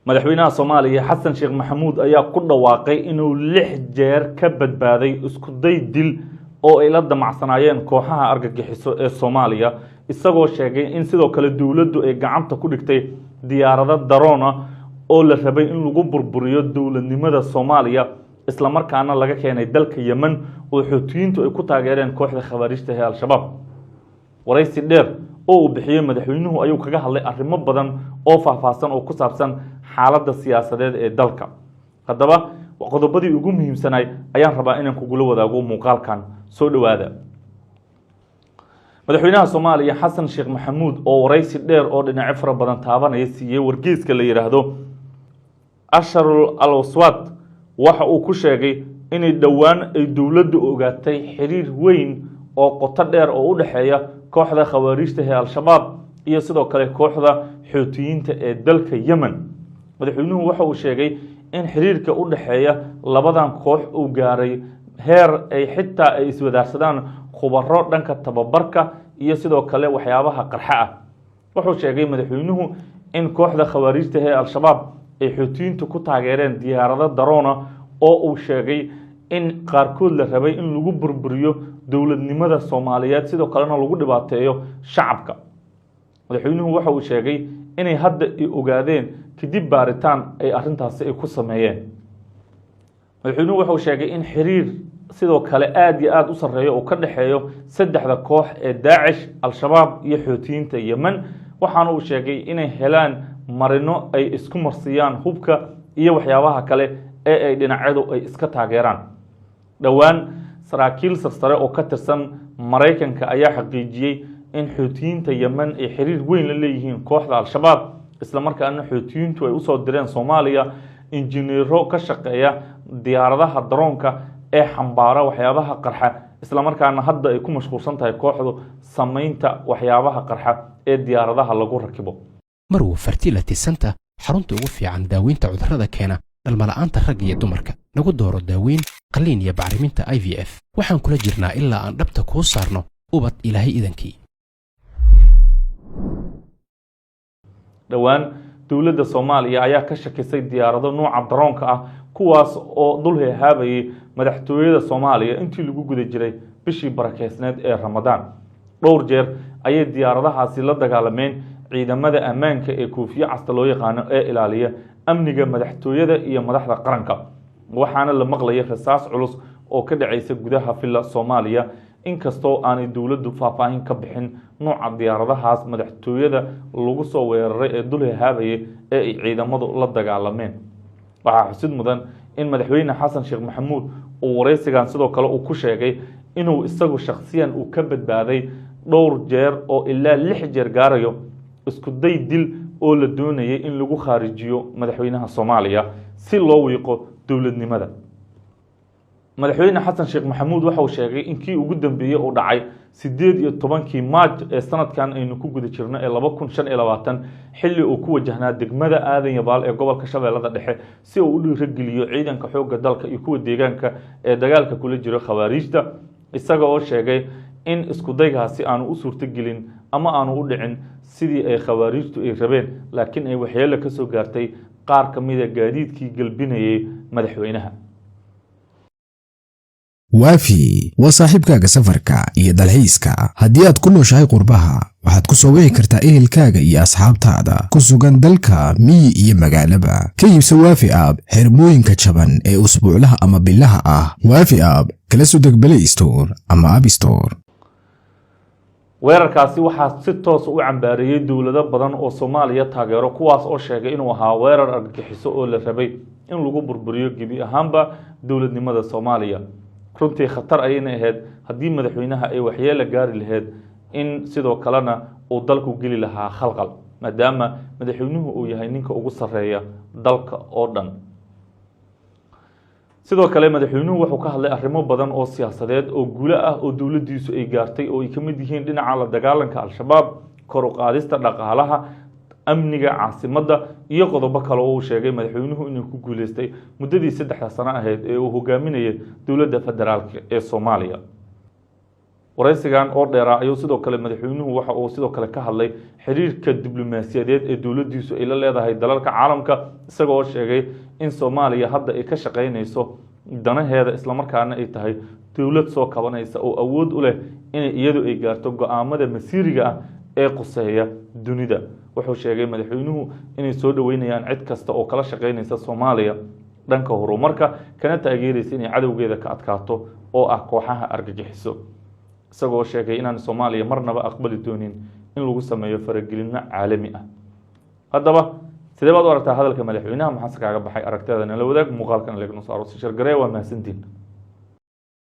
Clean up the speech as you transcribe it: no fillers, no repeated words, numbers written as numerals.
madaxweynaha Soomaaliya Xasan Sheekh Maxamuud ayaa ku dhawaaqay inuu 6 jeer ka badbaaday isku day dil oo ay la damacsanaayeen kooxaha argagixiso ee Soomaaliya isagoo sheegay in sidoo kale dawladdu ay gacanta ku dhigtay diyaarado drone oo la rabay in lagu burburiyo dawladnimada Soomaaliya isla markaana laga keenay dalka Yemen oo Xuutiyiintu ay ku taageereen kooxda khawaarijta ee Al-Shabaab waraysi dheer oo bixiyay madaxweynuhu ayuu kaga hadlay arrimo badan oo faahfaahsan oo ku saabsan xaaladda siyaasadeed ee dalka haddaba qodobadii ugu muhiimsanay ayaan rabaa inaan kugula wadaago muuqaalkan soo dhawaada madaxweynaha Soomaaliya Xasan Sheekh Maxamuud oo waraysi dheer oo dhinac fara badan taabanaya siiyay wargeyska la yiraahdo Asharul Al-Waswat waxa uu ku sheegay in dhawaan ay dawladdu ogaatay xiriir weyn oo qoto dheer oo u dhaxeeya kooxda khawaarijta ee Al-Shabaab iyo sidoo kale kooxda Xuutiyiinta ee dalka Yemen madaxweynuhu waxa uu sheegay in xiriirka u dhaxeeya labadan koox uu gaaray heer ay xitaa ay iswadaarsadaan khubaro dhanka tababarka iyo sidoo kale waxyaabaha qarxa ah wuxuu sheegay madaxweynuhu in kooxda khawaarijta ee Al-Shabaab ay Xuutiyiintu ku taageereen diyaarado drone oo uu sheegay in qaarkood la rabay in lagu burburiyo dawladnimada Soomaaliyeed sidoo kalena lagu dhibaateeyo shacabka madaxweynuhu waxa uu sheegay inay hadda ay ogaadeen kadib baaritaan ay arintaasi ay ku sameeyeen madaxweynuhu waxa uu sheegay in xiriir sidoo kale aad iyo aad u sareeyo oo ka dhaxeeyo saddexda koox ee Daesh Al-Shabaab iyo Xuutiyiinta Yemen waxaana uu sheegay inay helaan marino ay isku marsiyaan hubka iyo waxyaabaha kale ee ay dhinacyadu ay iska taageeraan dhawaan saraakiil sarsare oo ka tirsan Mareykanka ayaa xaqiijiyay in Xuutiyiinta Yemen ay xiriir weyn la leeyihiin kooxda Al-Shabaab isla markaana Xuutiyiintu ay u soo direen Soomaaliya injineero ka shaqeeya diyaaradaha drone-ka ee xambaara waxyaabaha qarxa isla markaana hadda ay ku mashquulsan tahay kooxdu sameynta waxyaabaha qarxa ee diyaaradaha lagu rakibo marwo fertility center xarunta ugu fiican daaweynta cudurrada keena dhalmala'aanta rag iyo dumarka lagu dooro daaweyn qalliin iyo bacriminta IVF waxaan kula jirnaa ilaa aan dhabta kuu saarno ubad ilaahay idankii dhawaan dawladda Soomaaliya ayaa ka shakisay diyaarado nooca drone-ka ah kuwaas oo dul heehaabay madaxtooyada Soomaaliya intii lagu guda jiray bishii barakeysneed ee Ramadaan dhowr jeer ayay diyaaradahaasi la dagaalameen ciidamada ammaanka ee Koofiya Casta loo yaqaan ee ilaaliya amniga madaxtooyada iyo madaxda qaranka waxaana la maqlayay rasaas culus oo ka dhacaysa gudaha filla Soomaaliya inkastoo aanay dawladdu faahfaahin ka bixin nooca diyaaradahaas madaxtooyada lagu soo weeraray ee dul heehaabay ee ay ciidamadu la dagaalameen waxaa xusid mudan in madaxweyne Xasan Sheekh Maxamuud uu wareysigan sidoo kale uu ku sheegay inuu isagu shakhsiyan uu ka badbaaday dhowr jeer oo ilaa 6 jeer gaarayo isku day dil oo la doonayay in lagu kharijiyo madaxweynaha Soomaaliya si loo wiiqo dawladnimada madaxweyne Xasan Sheekh Maxamuud waxa uu sheegay in kii ugu dambeeyay oo dhacay 18 Maaj ee sanadkan aynu ku guda jirno ee 2025 xilli uu ku wajahnaa degmada Aadan Yabaal ee gobolka Shabeellada Dhexe si uu u dhiirigeliyo ciidanka xoogga dalka iyo kuwa deegaanka ee dagaalka kula jira khawaarijta isaga oo sheegay in isku daygaasi aanu u suurtagelin ama aanu u dhicin sidii ay khawaarijtu ay rabeen laakiin ay waxyeello ka soo gaartay qaar ka mid ah gaadiidkii galbinayay madaxweynaha وافي وصاحبكاga safarka iyo dalxiiska haddii aad ku nooshahay qurbaha waxaad ku soo wici kartaa ehelkaaga iyo asxaabtaada ku sugan dalka miyi iyo magaalaba ka iibso waafi app xirmooyinka jaban ee usbuuclaha ama bilaha ah waafi app kala soo deg Play Store ama App Store weerarkaasi waxaa si toos u cambaariyay dawlado badan oo Soomaaliya taageero kuwaas oo sheegay inuu ahaa weerar argagixiso oo la rabay in lagu burburiyo gebi ahaanba dawladnimada Soomaaliya runtii khatar ayayna ahayd haddii madaxweynaha ay waxyeello gaari lahayd in sidoo kalena uu dalku geli lahaa khalqal maadaama madaxweynuhu uu yahay ninka ugu sareeya dalka oo dhan sidoo kale madaxweynuhu wuxuu ka hadlay arrimo badan oo siyaasadeed oo guulo ah oo dawladdiisu ay gaartay oo ay ka mid yihiin dhinaca la dagaalanka Al-Shabaab kor u qaadista dhaqaalaha amniga caasimadda iyo qodobo kale oo uu sheegay madaxweynuhu inuu ku guuleystay muddadii 3 sano ahayd ee uu hogaaminayay dawladda federaalka ee Soomaaliya waraysigan oo dheeraa ayuu sidoo kale madaxweynuhu waxa uu sidoo kale ka hadlay xiriirka diblomaasiyadeed ee dowladdiisu ay la leedahay dalalka caalamka isaga oo sheegay in Soomaaliya hadda ay ka shaqaynayso danaheeda isla markaana ay tahay dowlad soo kabanaysa oo awood u leh in iyadu ay gaarto go'aamada masiiriga ah ee quseeya dunida wuxuu sheegay madaxweynuhu inay soo dhaweynayaan cid kasta oo kala shaqaynaysa Soomaaliya dhanka horumarka kana taageeraysa inay cadowgeeda ka adkaato oo ah kooxaha argagixiso isagoo sheegay inaan Soomaaliya marnaba aqbali doonin in lagu sameeyo faragelin caalami ah haddaba sidee baad u aragtaa hadalka madaxweynaha maxaa kaaga baxay aragtida nala wadaag muuqaalkan leegno saaro si shirgaree waa mahadsantiin